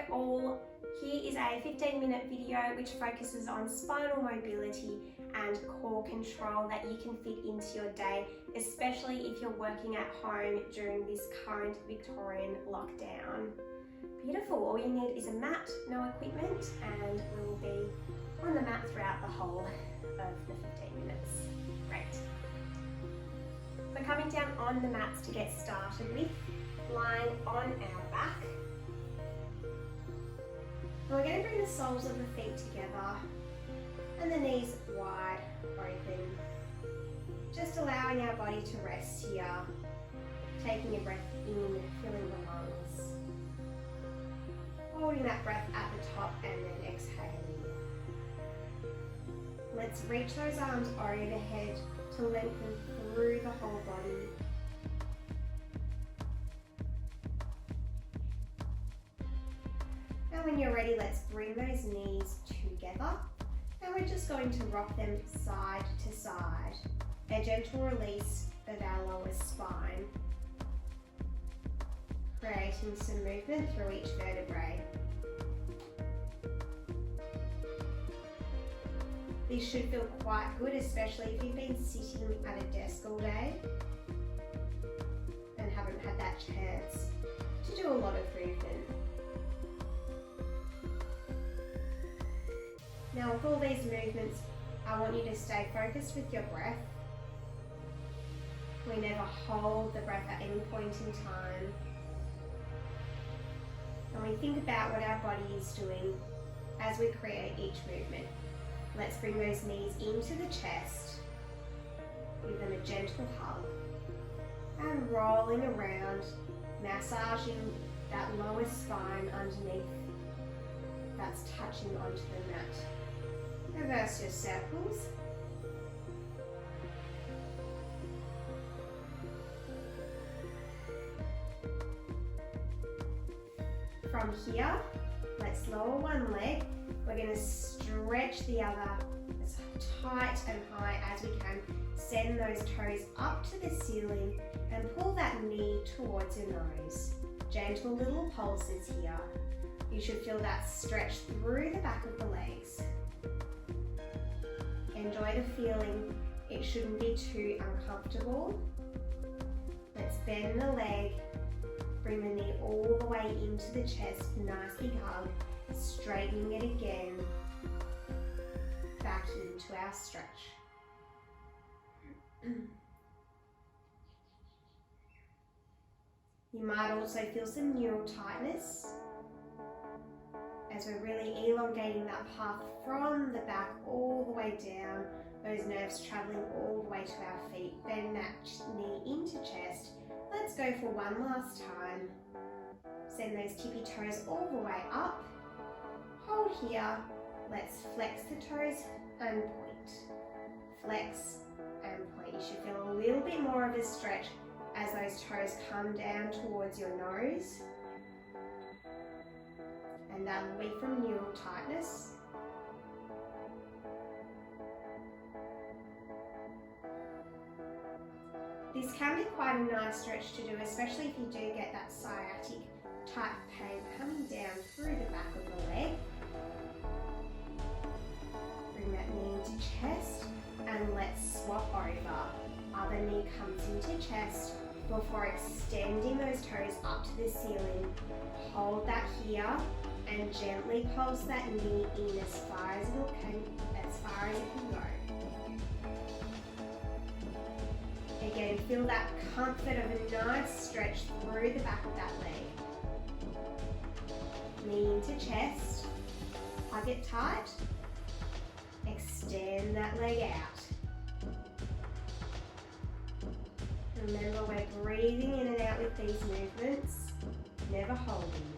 all. Here is a 15-minute video which focuses on spinal mobility and core control that you can fit into your day, especially if you're working at home during this current Victorian lockdown. Beautiful. All you need is a mat, no equipment, and we will be on the mat throughout the whole of the 15 minutes. Great. So coming down on the mats to get started with, lying on our back. Now we're going to bring the soles of the feet together and the knees wide open. Just allowing our body to rest here. Taking a breath in, filling the lungs. Holding that breath at the top and then exhaling. Let's reach those arms overhead to lengthen through the whole body. And when you're ready, let's bring those knees together. And we're just going to rock them side to side. A gentle release of our lower spine. Creating some movement through each vertebrae. This should feel quite good, especially if you've been sitting at a desk all day and haven't had that chance to do a lot of movement. Now with all these movements, I want you to stay focused with your breath. We never hold the breath at any point in time. And we think about what our body is doing as we create each movement. Let's bring those knees into the chest. Give them a gentle hug. And rolling around, massaging that lower spine underneath that's touching onto the mat. Reverse your circles. From here, let's lower one leg. We're going to stretch the other as tight and high as we can. Send those toes up to the ceiling and pull that knee towards your nose. Gentle little pulses here. You should feel that stretch through the back of the legs. Enjoy the feeling. It shouldn't be too uncomfortable. Let's bend the leg. Bring the knee all the way into the chest. Nice big hug. Straightening it again. Back into our stretch. You might also feel some neural tightness as we're really elongating that path from the back all the way down, those nerves traveling all the way to our feet. Bend that knee into chest. Let's go for one last time. Send those tippy toes all the way up. Hold here. Let's flex the toes and point. Flex and point. You should feel a little bit more of a stretch as those toes come down towards your nose. And that will be from neural tightness. This can be quite a nice stretch to do, especially if you do get that sciatic type pain coming down through the back of the leg. Bring that knee into chest and let's swap over. Other knee comes into chest before extending those toes up to the ceiling. Hold that here and gently pulse that knee in as far as it can go. Again, feel that comfort of a nice stretch through the back of that leg. Knee into chest, hug it tight, extend that leg out. Remember, we're breathing in and out with these movements, never holding.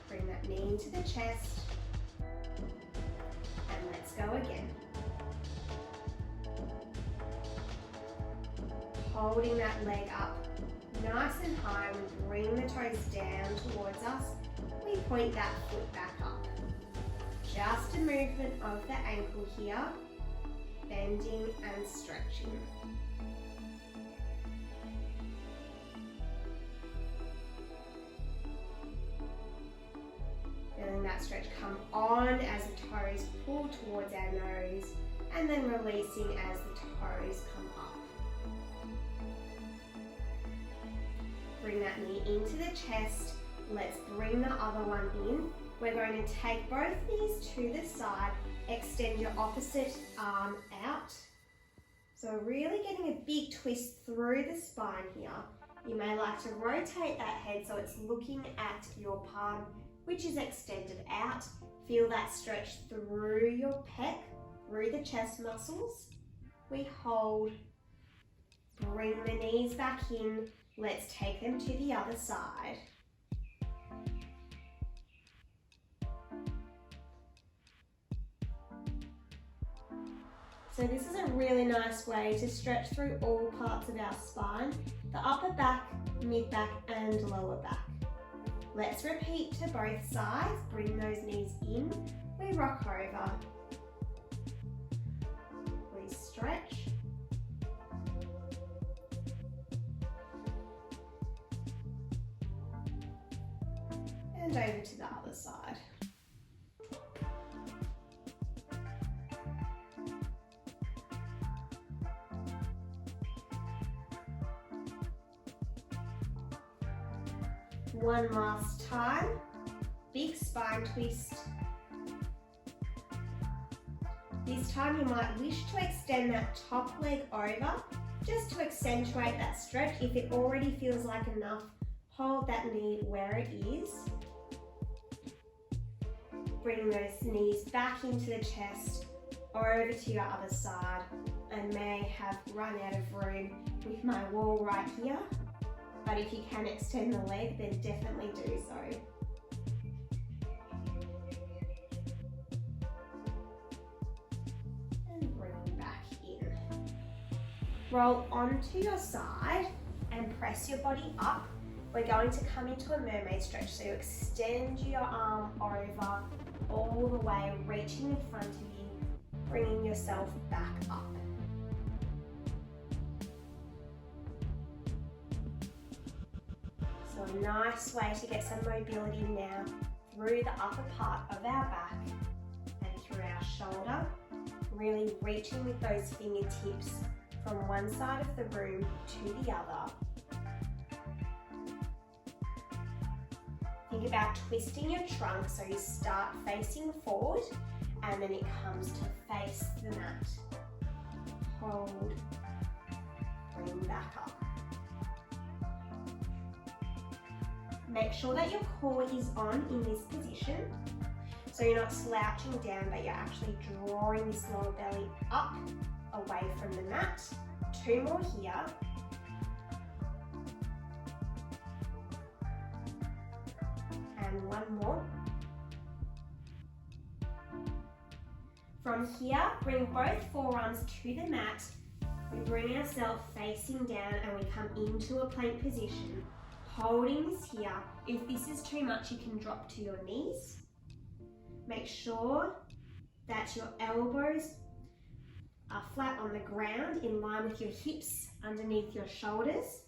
Bring that knee into the chest, and let's go again. Holding that leg up nice and high, we bring the toes down towards us, we point that foot back up. Just a movement of the ankle here, bending and stretching. come on as the toes pull towards our nose, and then releasing as the toes come up. Bring that knee into the chest. Let's bring the other one in. We're going to take both knees to the side, extend your opposite arm out. So really getting a big twist through the spine here. You may like to rotate that head so it's looking at your palm, which is extended out. Feel that stretch through your pec, through the chest muscles. We hold, bring the knees back in. Let's take them to the other side. So this is a really nice way to stretch through all parts of our spine, the upper back, mid back and lower back. Let's repeat to both sides. Bring those knees in. We rock over. We stretch. And over to the other side. One last time, big spine twist. This time you might wish to extend that top leg over, just to accentuate that stretch. If it already feels like enough, hold that knee where it is. Bring those knees back into the chest, or over to your other side. I may have run out of room with my wall right here. But if you can extend the leg, then definitely do so. And bring back in. Roll onto your side and press your body up. We're going to come into a mermaid stretch. So you extend your arm over all the way, reaching in front of you, bringing yourself back up. So a nice way to get some mobility now through the upper part of our back and through our shoulder, really reaching with those fingertips from one side of the room to the other. Think about twisting your trunk so you start facing forward and then it comes to face the mat. Hold, bring back up. Make sure that your core is on in this position. So you're not slouching down, but you're actually drawing this lower belly up away from the mat. 2 more here. And 1 more. From here, bring both forearms to the mat. We bring ourselves facing down and we come into a plank position. Holding this here. If this is too much, you can drop to your knees. Make sure that your elbows are flat on the ground, in line with your hips underneath your shoulders.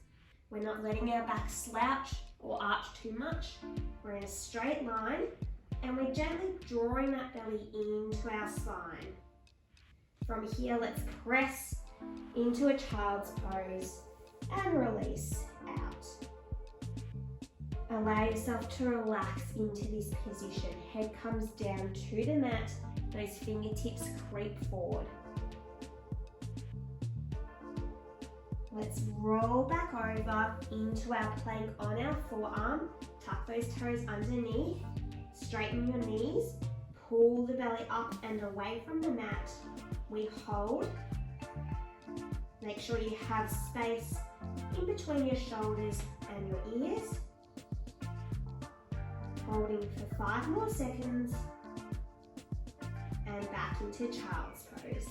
We're not letting our back slouch or arch too much. We're in a straight line and we're gently drawing that belly into our spine. From here, let's press into a child's pose and release out. Allow yourself to relax into this position. Head comes down to the mat, those fingertips creep forward. Let's roll back over into our plank on our forearm. Tuck those toes underneath, straighten your knees, pull the belly up and away from the mat. We hold. Make sure you have space in between your shoulders and your ears. Holding for 5 more seconds and back into child's pose.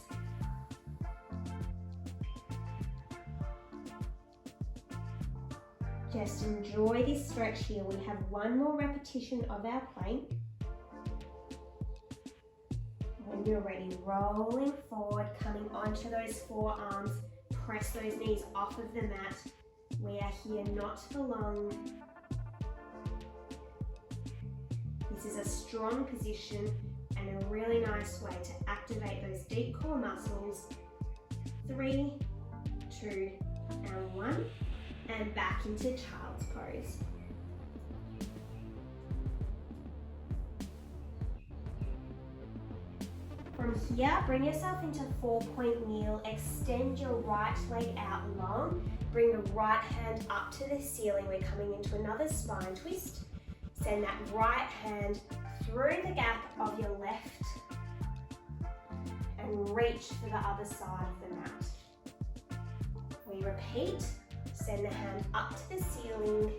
Just enjoy this stretch here. We have 1 more repetition of our plank. When you're ready, rolling forward, coming onto those forearms, press those knees off of the mat. We are here not for long. This This is a strong position and a really nice way to activate those deep core muscles. 3, 2, and 1, and back into child's pose. From here, bring yourself into 4-point kneel. Extend your right leg out long. Bring the right hand up to the ceiling. We're coming into another spine twist. Send that right hand through the gap of your left and reach for the other side of the mat. We repeat. Send the hand up to the ceiling.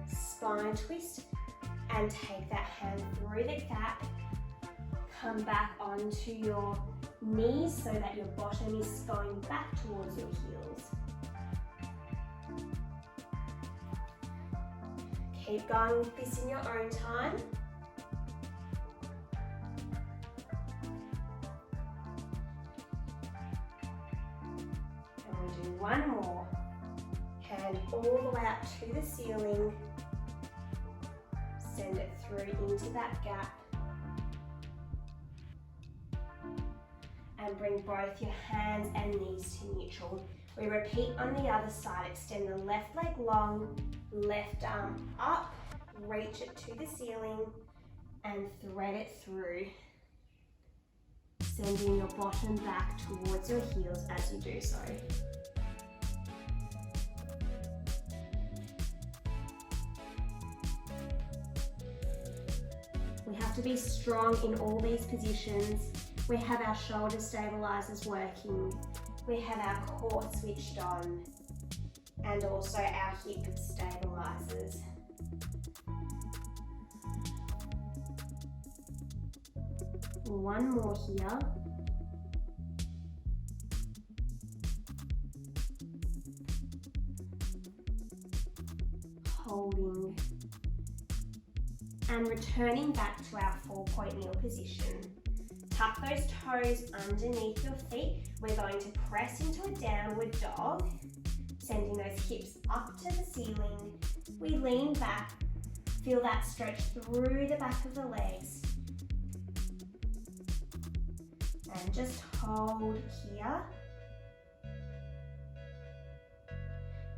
Spine twist and take that hand through the gap. Come back onto your knees so that your bottom is going back towards your heels. Keep going with this in your own time. And we do one more. Hand all the way up to the ceiling. Send it through into that gap. And bring both your hands and knees to neutral. We repeat on the other side. Extend the left leg long, left arm up, reach it to the ceiling and thread it through. Sending your bottom back towards your heels as you do so. We have to be strong in all these positions. We have our shoulder stabilizers working. We have our core switched on. And also our hip stabilizers. One more here. Holding. And returning back to our 4-point kneel position. Tuck those toes underneath your feet. We're going to press into a downward dog, sending those hips up to the ceiling. We lean back, feel that stretch through the back of the legs. And just hold here.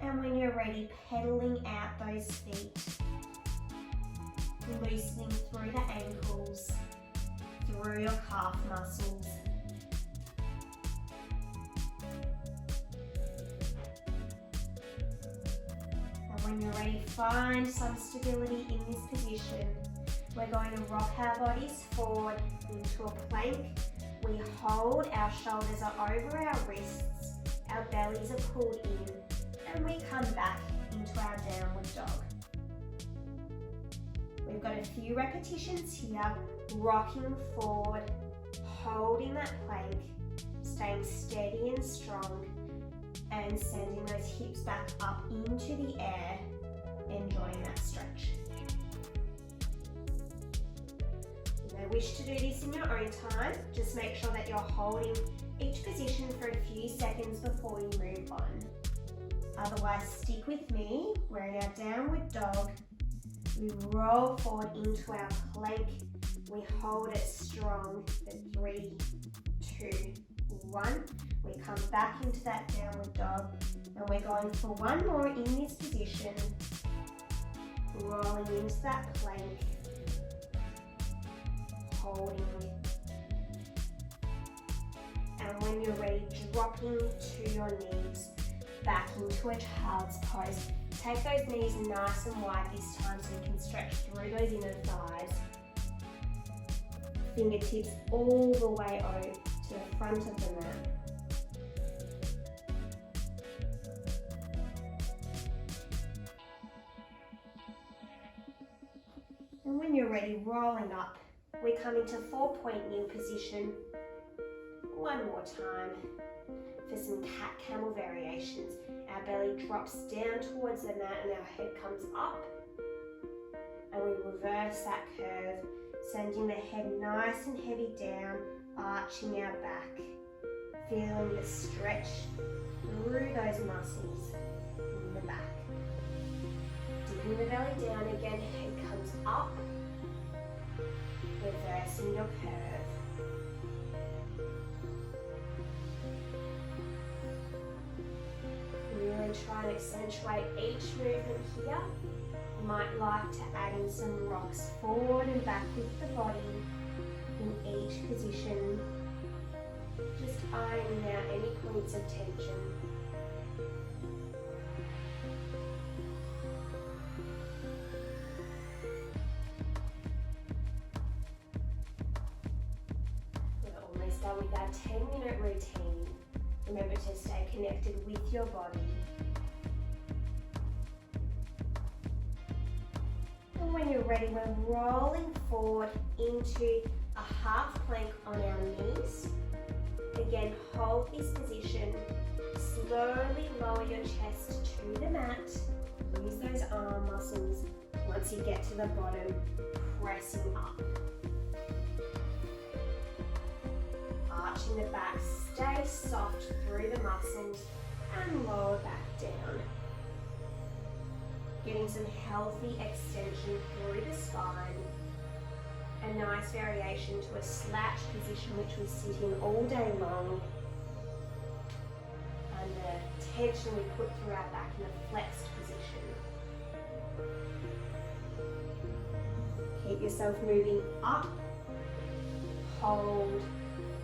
And when you're ready, pedaling out those feet, loosening through the ankles, through your calf muscles. And when you're ready, find some stability in this position. We're going to rock our bodies forward into a plank. We hold, our shoulders are over our wrists, our bellies are pulled in, and we come back into our downward dog. We've got a few repetitions here, rocking forward, holding that plank, staying steady and strong, and sending those hips back up into the air, enjoying that stretch. You may wish to do this in your own time. Just make sure that you're holding each position for a few seconds before you move on. Otherwise, stick with me. We're in our downward dog. We roll forward into our plank. We hold it strong for 3, 2, 1. We come back into that downward dog. And we're going for one more in this position. Rolling into that plank. Holding. And when you're ready, dropping to your knees. Back into a child's pose. Take those knees nice and wide this time so you can stretch through those inner thighs. Fingertips all the way over to the front of the mat. And when you're ready, rolling up, we come into 4-point kneel position. One more time for some cat-camel variations. Our belly drops down towards the mat and our head comes up. And we reverse that curve, sending the head nice and heavy down, arching our back. Feeling the stretch through those muscles in the back. Dipping the belly down again, head comes up, reversing your curve. Really try and accentuate each movement here. You might like to add in some rocks forward and back with the body in each position. Just ironing out any points of tension. We're almost done with our 10-minute routine. Remember to stay connected with your body. And when you're ready, we're rolling forward into a half plank on our knees. Again, hold this position. Slowly lower your chest to the mat. Use those arm muscles. Once you get to the bottom, pressing up. Arching the back, stay soft through the muscles and lower back down. Getting some healthy extension through the spine. A nice variation to a slouch position which we sit in all day long. And the tension we put through our back in a flexed position. Keep yourself moving up, hold,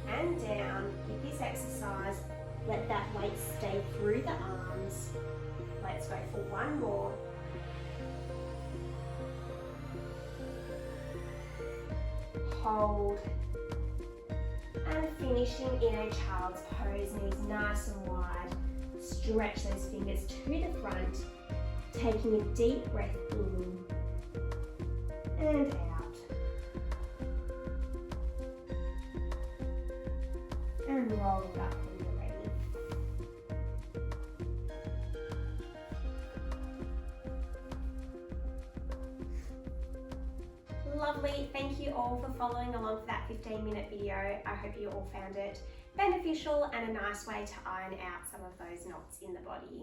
and down. With this exercise, let that weight stay through the arms. Let's go for one more. Hold, and finishing in a child's pose, knees nice and wide. Stretch those fingers to the front, taking a deep breath in and out. And roll it up when you're ready. Lovely, thank you all for following along for that 15-minute video. I hope you all found it beneficial and a nice way to iron out some of those knots in the body.